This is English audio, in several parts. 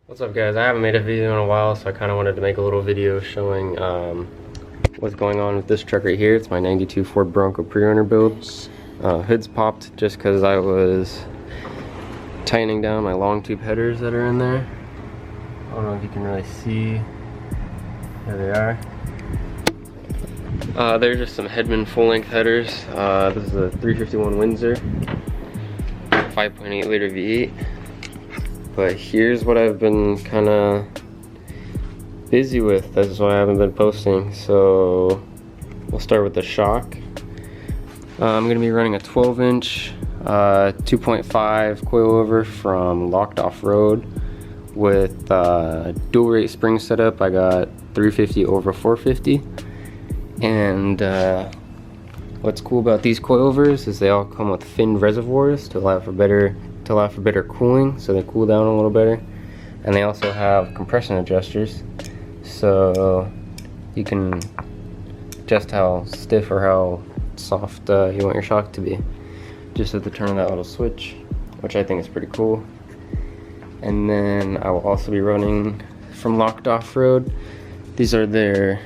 What's up guys, I haven't made a video in a while, so I kind of wanted to make a little video showing what's going on with this truck right here. It's my 92 Ford Bronco Prerunner build. Hood's popped just because I was tightening down my long tube headers that are in there. I don't know if you can really see. There they are. They're just some Hedman full-length headers. This is a 351 Windsor 5.8 liter V8. But here's what I've been kind of busy with. That's why I haven't been posting. So we'll start with the shock. I'm going to be running a 12-inch 2.5 coilover from Locked Offroad with dual rate spring setup. I got 350 over 450. And what's cool about these coilovers is they all come with finned reservoirs to allow for better cooling, so they cool down a little better. And they also have compression adjusters, so you can adjust how stiff or how soft you want your shock to be, just at the turn of that little switch, which I think is pretty cool. And then I will also be running from Locked Offroad. These are their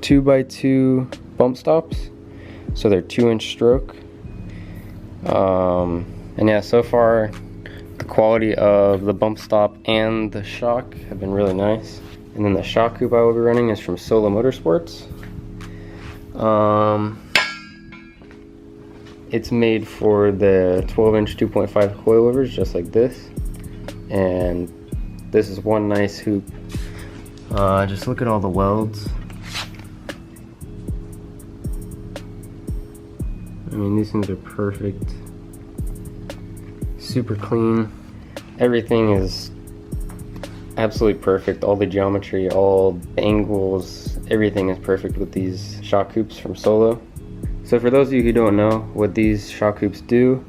2x2 bump stops, so they're 2-inch stroke. And yeah, so far the quality of the bump stop and the shock have been really nice. And then the shock coupe I will be running is from Motorsports. It's made for the 12-inch 2.5 coilovers, just like this. And this is one nice hoop. Just look at all the welds. I mean, these things are perfect. Super clean. Everything is absolutely perfect. All the geometry, all the angles, everything is perfect with these shock hoops from Solo. So for those of you who don't know what these shock hoops do,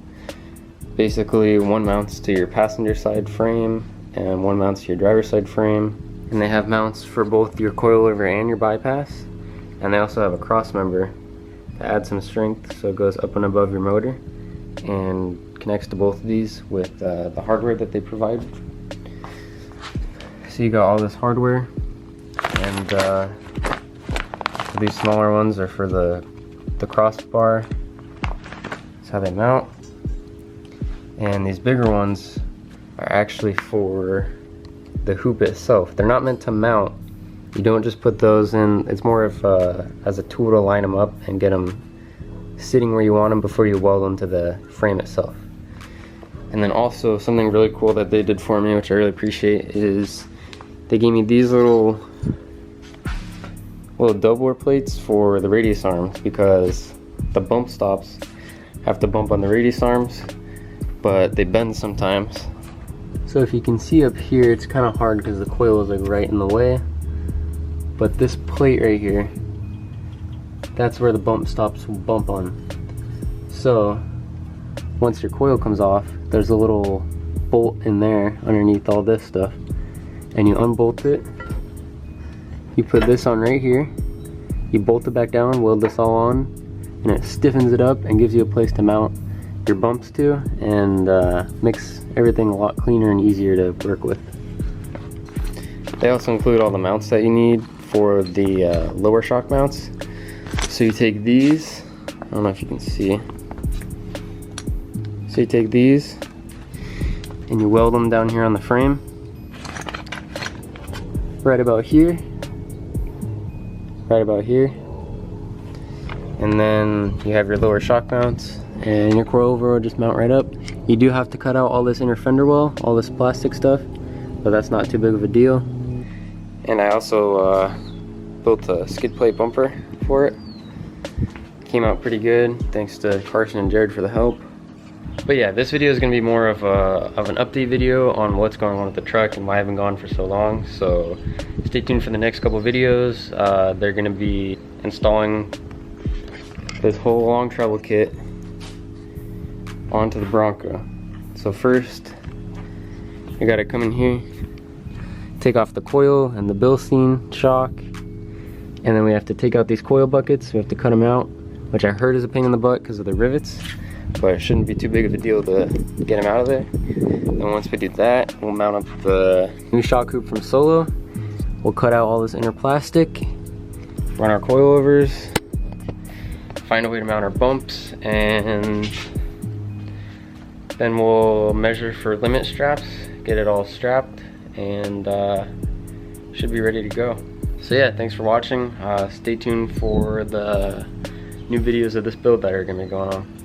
basically one mounts to your passenger side frame and one mounts to your driver's side frame. And they have mounts for both your coilover and your bypass. And they also have a cross member to add some strength, so it goes up and above your motor and connects to both of these with the hardware that they provide. So you got all this hardware, and these smaller ones are for the crossbar. That's how they mount. And these bigger ones are actually for the hoop itself. They're not meant to mount. You don't just put those in. It's more of as a tool to line them up and get them sitting where you want them before you weld them to the frame itself. And then also something really cool that they did for me, which I really appreciate, is they gave me these little doubler plates for the radius arms, because the bump stops have to bump on the radius arms, but they bend sometimes. So if you can see up here, it's kind of hard because the coil is like right in the way. But this plate right here, that's where the bump stops will bump on. So once your coil comes off, there's a little bolt in there underneath all this stuff, and you unbolt it. You put this on right here, you bolt it back down, weld this all on, and it stiffens it up and gives you a place to mount your bumps to, and makes everything a lot cleaner and easier to work with. They also include all the mounts that you need for the lower shock mounts. So you take these, I don't know if you can see. So you take these and you weld them down here on the frame, right about here, and then you have your lower shock mounts, and your coilover will just mount right up. You do have to cut out all this inner fender well, all this plastic stuff, but that's not too big of a deal. And I also built a skid plate bumper for it. Came out pretty good, thanks to Carson and Jared for the help. But yeah, this video is going to be more of an update video on what's going on with the truck and why I haven't gone for so long. So stay tuned for the next couple videos. They're going to be installing this whole long travel kit onto the Bronco. So first, you got to come in here, take off the coil and the Bilstein shock, and then we have to take out these coil buckets. We have to cut them out, which I heard is a pain in the butt because of the rivets. but it shouldn't be too big of a deal to get them out of there. And once we do that, we'll mount up the new shock hoop from Solo. We'll cut out all this inner plastic, run our coilovers, find a way to mount our bumps, and then we'll measure for limit straps, get it all strapped, and should be ready to go. So yeah, thanks for watching. Stay tuned for the new videos of this build that are gonna be going on.